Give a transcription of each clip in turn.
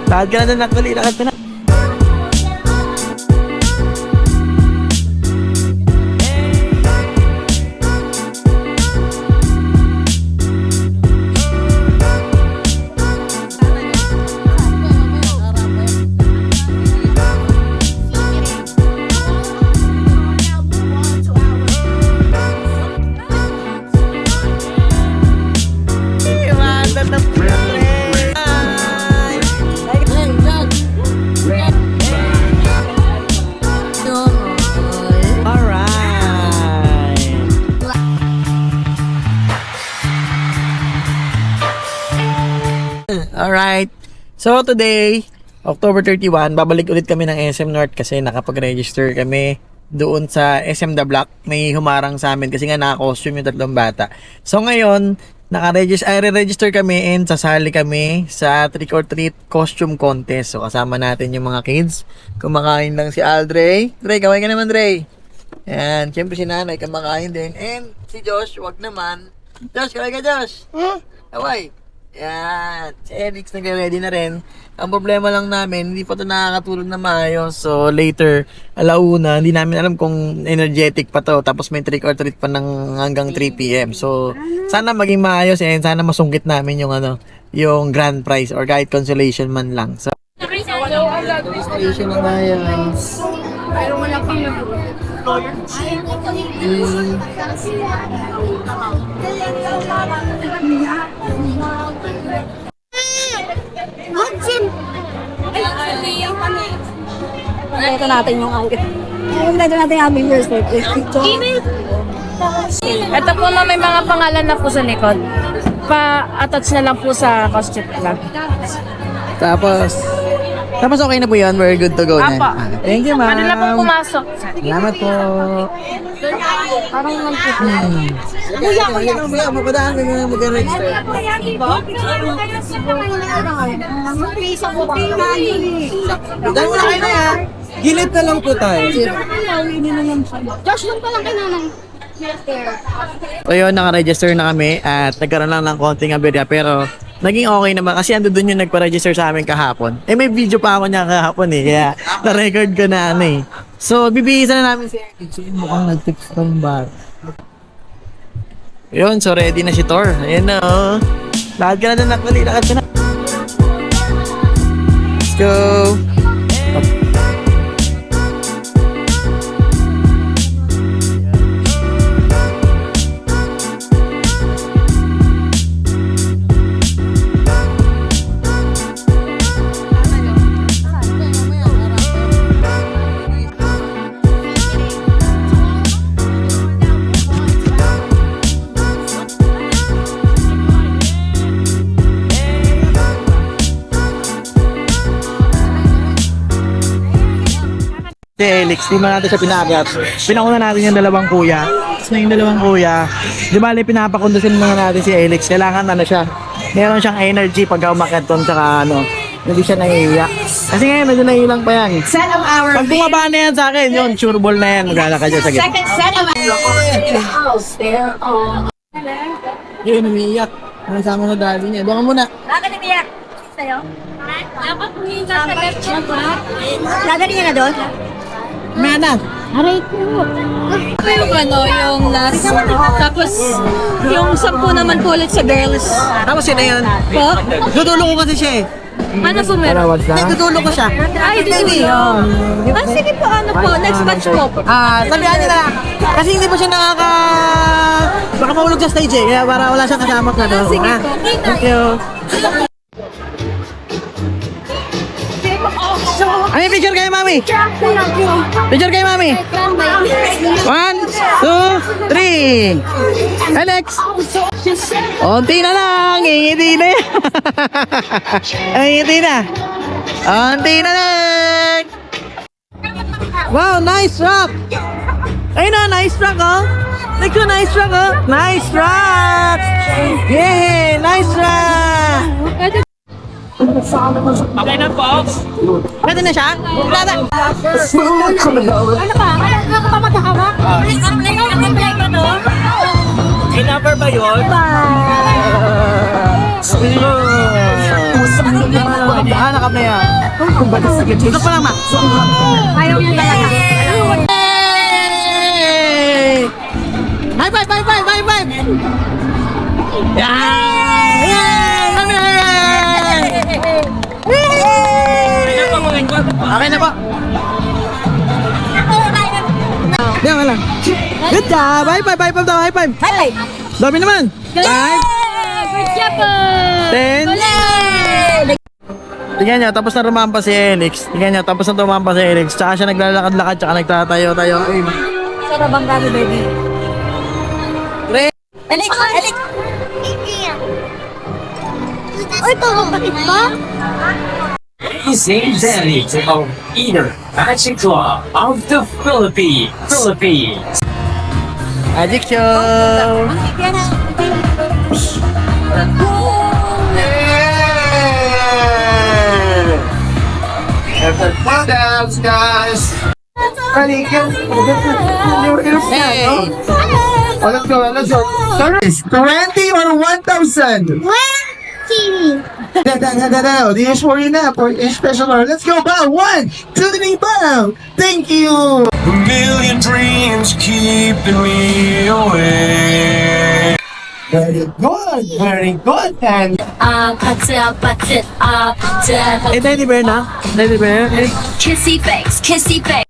Lakad ka na doon, nakbali. Lakad ka na. Alright, so today, October 31, babalik ulit kami ng SM North kasi nakapag-register kami doon sa SM The Block. May humarang sa amin kasi nga naka-costume yung tatlong bata. So ngayon, re-register kami and sasali kami sa trick or treat costume contest. So kasama natin yung mga kids. Kumakain lang si Aldre. Dre, kaway ka naman, Dre. Yan, siyempre si nanay kumakain din. And si Josh, wag naman. Josh, kaway ka, Josh. Kaway. Yan, si Elix nagre-ready na rin. Ang problema lang namin, hindi pa ito nakakatulog na maayos. So later, alauna, hindi namin alam kung energetic pa to. Tapos may trick or treat pa ng hanggang 3 PM. So sana maging maayos and sana masungkit namin yung yung grand prize or kahit consolation man lang. So consolation na ngayon. Pero wala pang Ito natin yung angkit. Ito natin yung aming birthday. Ito po na may mga pangalan na po sa likod. Pa-attach na lang po sa costume lang. Tapos okay na po yun, we're good to go na. Apa. Thank you, ma'am. Ano na pong pumasok? Salamat po. Parang lang po. Kuya, mapadaan ka nga mag-register. Dahil mo na kayo na yan. Gilid na lang po tayo. Josh, lang pa lang kay nanay. So yun, naka-register na kami at nagkaroon lang ng konting aberya pero naging okay naman kasi ando dun yung nagpa-register sa amin kahapon. Eh may video pa ako niya kahapon eh, kaya na-record ko na eh. So bibihisan na namin si Erwin. Mukhang nag-text ng bar. Yun, so ready na si Thor. Ayan na oh. Lakad ka na doon, nakbali. Lakad ka na. Let's go. Si Elix, di ba natin siya pinagat? Pinauna natin yung dalawang kuya. Tapos na yung dalawang kuya, di ba pinapakondusin mga natin si Elix. Kailangan siya, meron siyang energy pag umakyat doon, tsaka hindi siya naiiyak. Kasi ngayon, medyo naiilang pa yan. Set of our Pag bumaba na yan sa akin, yun, sure ball na yan. Maglalakad siya sa gitna. second set of Yun, umiiyak. Nasama sa daddy niya. Doon ka muna. Bakit umiyak? Sa'yo? Dapat umiyak sa left siya ba? Lagani niya na doon? Mana? Aray ko. Ito yung yung last. Tapos yung 10 naman po ulit sa girls. Tapos yun na yun. Po? Dudulo ko kasi siya eh. Ano po meron? Dudulo ko siya. Ay, dito. Sige po, ano po? Next batch po. Sabihan niyo na lang. Kasi hindi pa siya baka mahulog sa stage eh. Kaya para wala siyang kasama na doon. Sige po. Thank you. Ay, picture kayo, mami. Picture kayo, mami. 1, 2, 3. Alex. Unti na lang. Ingiti na yan. Ingiti na. Unti na lang. Wow, nice rock. Ayun na, nice rock, oh. Next one, nice rock, oh. Nice rock. Yeah, nice rock. Okay na po. Pwede na siya? Wala na. Ano pa? Ano pa magkahawak? Number ba yun? yakap na yan. Ito pa lang, ma. Ayaw niya talaga. Yay! High five, high five, high five! Yeah! Yay! Kami! Okay na po. Yan, wala. Good job! High five, high five daw, high five! Bye-bye. Dami naman! 5, Good job po! 10. Tingnan nyo, tapos na rumampa si Elix. Tingnan nyo, tapos na rumampa si Elix. Tsaka siya naglalakad-lakad, tsaka nagtatayo-tayo. Ay, Sarap ang gabi, baby. Ray! Alex! Alex! Ay, ito, bakit ba? Amazing Zenith of Eater Magic Club of the Philippines. Magic Show! Yan ang... Dance, guys! Balikan! Hey! Let's go, let's go! 20 or 1,000? 20! No, the usual na for a special order. Let's go, bow! 1, 2, 3, bow! Thank you! A million dreams keeping me away. Very good, and Eh, Teddy Bear na? Teddy Bear? Eh, Kissy face, kissy face.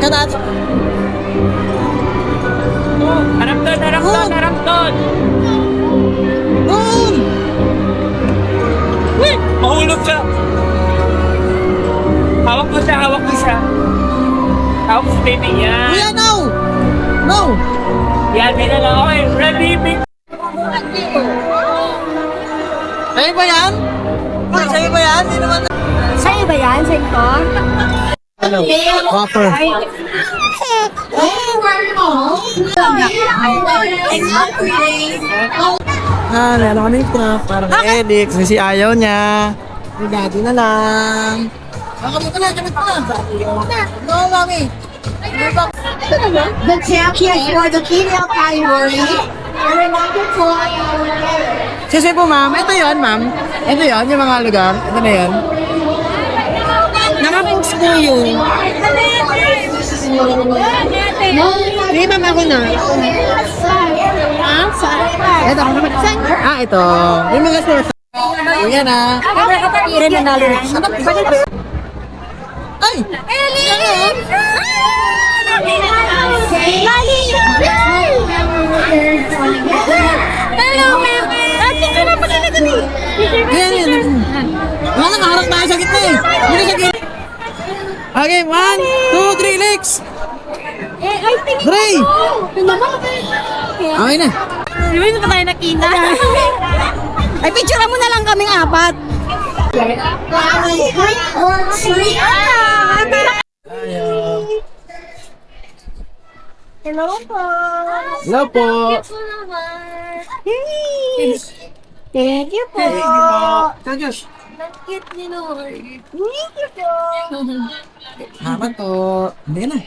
kanat! Harap doon, harap doon, harap doon. Boom! Uy! Mahulog siya. Hawak mo siya, hawak mo siya. Hawak si baby niya. Kuya, no! No! Yan, din na lang. Okay, ready, big. Sa'yo ba yan? Ay, sa'yo ba yan? Hindi naman. Sa'yo ba yan? Sa'yo ko? Ano? Whopper. Ah, lalo ka na yung trap. Parang Elix. Kasi ayaw niya. May daddy na lang. Kamit ka na, kamit ka na. No, mami. The champion for the female category. Remember po, Kasi po, ma'am. Ito yon, ma'am. Ito yon, yung mga lugar. Ito na yun. Nakapost po yun. Hindi, ma'am, ako na. Ito, ako naman. Ah, ito. Yung mga stores. Yan ah. Ire na nalo. Ay! Hello, ma'am. Ate ka na pala na kami. Yan, yan. Wala, nakaharap tayo sa gitna eh. Hindi sa gitna. Okay, 1, 2, 3, Lex! Ay, tingin Ray! Okay na. Hindi pa tayo nakita. Ay, picture mo na lang kaming apat. Hello po. Hello po. Thank you po. Thank you. Cute ni Lord. Thank you po. Naman po. Hindi na.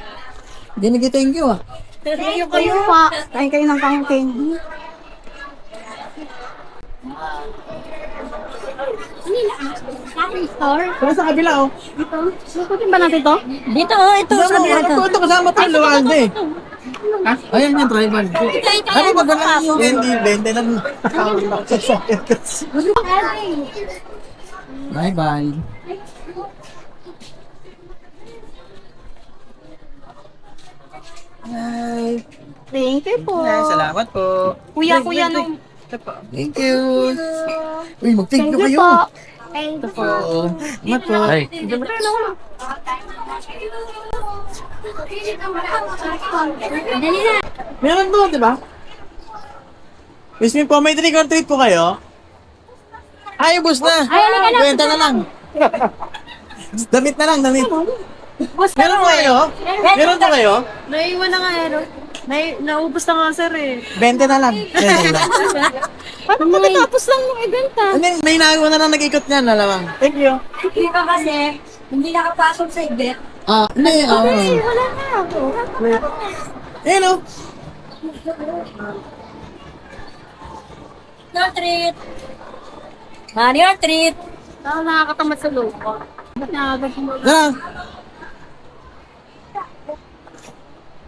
Hindi nag-thank you ah. Thank you kayo pa. Kain kayo ng candy. Store? Pero sa kabila oh. Dito? Sukutin ba natin to? Dito, ito. Ito kasama pa yung luwag eh. Ha? Ayan yung tribal. Ano pag wala yung candy, 20 lang. Bye-bye. Bye. Thank you po. Salamat po. Kuya, no. Thank you. Uy, mag-thank you kayo. Thank you po. Oo. Salamat po. Ay. Dali na. Meron doon, di ba? Miss me po, may trick or treat po kayo? Ay, ubos na. Ay, halika na. Benta na lang. Damit na lang, damit. Meron po kayo? Meron po kayo? Naiwan na nga, Ero. Naubos na nga, sir, eh. 20 na lang. 20 na lang. Paano matatapos lang yung event, ah? Ano, may nagawa na lang nag-ikot niyan, alamang. Thank you. Hindi ka kasi, hindi nakapasok sa event. Hindi, Wala na ako. Hello. Your treat. Man, your treat. Nakakatamad sa loob. Tara.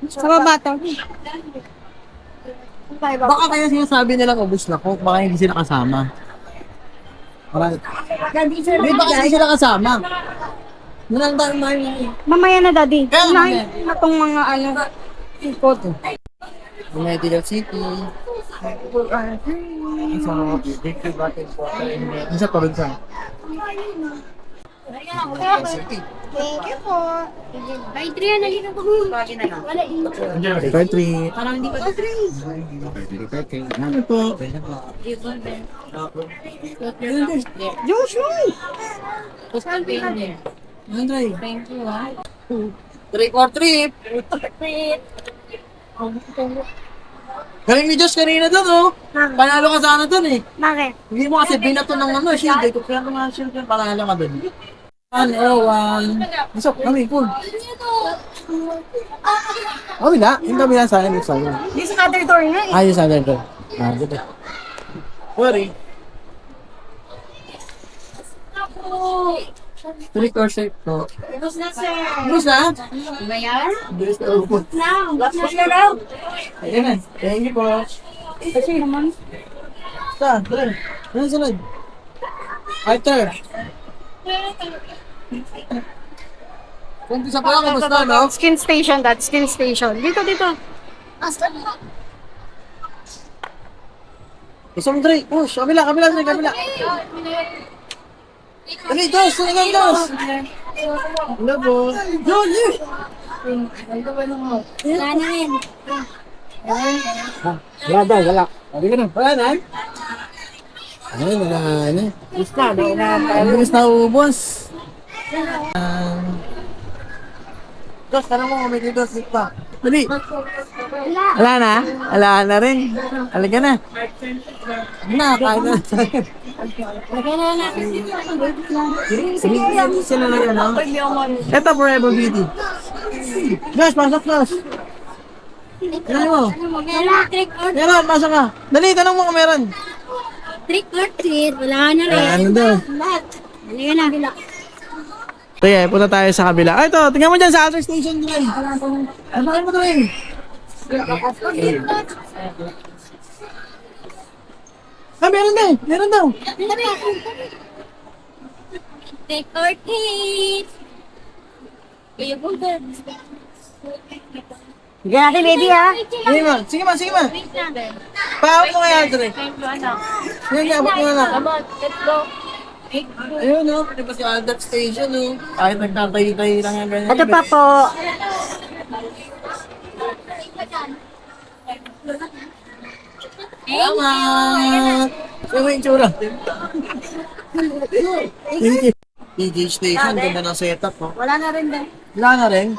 Sa baba to. Baka kaya sinasabi nilang ubus na ko, baka hindi sila kasama. Hindi, baka hindi sila kasama. Nalang tayo na Mamaya na, Daddy. Kaya mamaya. Unahin na tong mga ikot. Medical City. Isa pa rin sa. Thank you po. Ay, Tria, nalina po. Wala Country. Parang hindi ko Ano po? Joshua! Andre. Thank you, ha. Trick or treat. Galing ni Josh kanina doon, oh. Panalo ka sana doon, eh. Bakit? Hindi mo kasi binato ng ano, shield, eh. Kaya kung mga shield, panalo ka doon. 101. Masok, kami, cool. Kami na, yung kami na sa akin, yung sa'yo. Di sa other door nga eh. Ayos na dito. Good. Worry. Trick or treat po. Tapos na, sir. Bilis na? Ba yan? Bilis na upo. Now. Tapos na raw. Ayan na. Thank you po. Kasi naman. Saan? Dali. Ano sunod? Arthur. Kung isa pa lang, kamusta, no? Skin station, Dad. Skin station. Dito, dito. Gusto mo, Dre? Push. Kabila. Dali, Dos. Dali, Dos. Hello po. Jolie! Wala na rin. Wala. Sabi ka na. Wala na? Ay, wala na. Ang bilis na ubos. Dos, tanong mo kung may dito pa. Dali. Wala na? Wala na rin. Halika na. Kain na. Sige, sila na yan, no? Ito, Forever Beauty. Dos, pasok, Dos. Kailan mo? Wala. Trick or Meron, pasok ka. Dali, tanong mo kung meron. treat. Wala na rin. Ano daw? Lahat. Halika na. Sige, punta tayo sa kabila. Ay, ito, tingnan mo dyan sa other station dyan. Ano kayo mo doon? Meron daw. Trick or treat. Kayo po, Dad. Sige natin, baby, ha? Sige ma. Paabot mo kaya, Andre. Sige, abot mo na. Let's go. Ayun, no? Pwede pa si other station, no? Kahit nagtatay-tay lang yan ganyan. Ito pa po. Salamat! Sino yung tsura? PJ Station, ganda ng setup, no? Wala na rin, Dad. Wala na rin.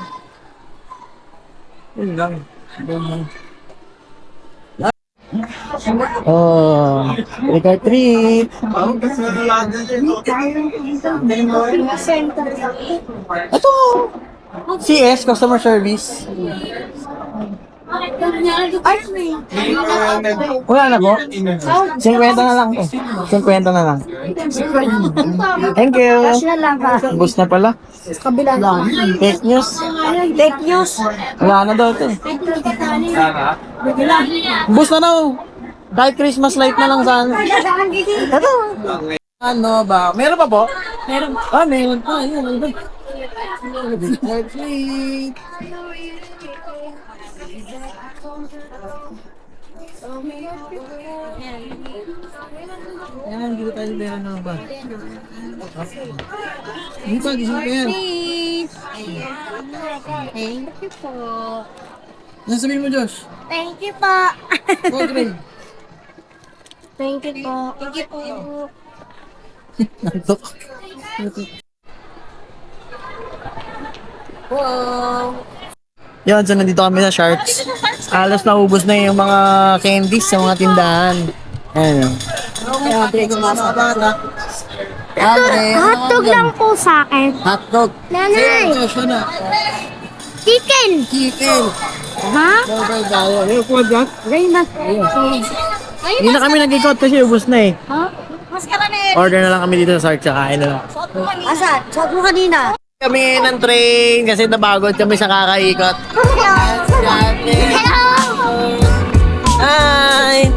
Yun lang. Oh, trick or treat. Ito. CS, customer service. Wala na po. 50 na lang po. 50 na lang. Thank you. Cash na lang, ha? Bus na pala. Sa kabila. Fake news. Fake news. Wala na daw ito. Bus na daw. Kahit Christmas light na lang sana. Ito. Ano ba? Meron pa po? Meron. Meron pa. Ayun. Sweet. Yan, dito tayo meron na ba? Dito, gising ko yan. Thank you po. Ano sabihin mo, Josh? Thank you po. Okay. Thank you po. Thank you po. Nantok. Wow! Yun, so nandito kami sa Sharks. Alas naubos na yung mga candies sa mga tindahan. Ayan. Mga bata. Hotdog lang po sa akin. Hotdog. Nanay, chicken. Chicken. Ha? Hindi na kami nag-ikot kasi ubos na eh. Mas karami. Order na lang kami dito sa Sark tsaka na lang. Asan? Suot mo kanina. Kami ng train kasi nabagod kami sa kakaikot. Hello! Hi!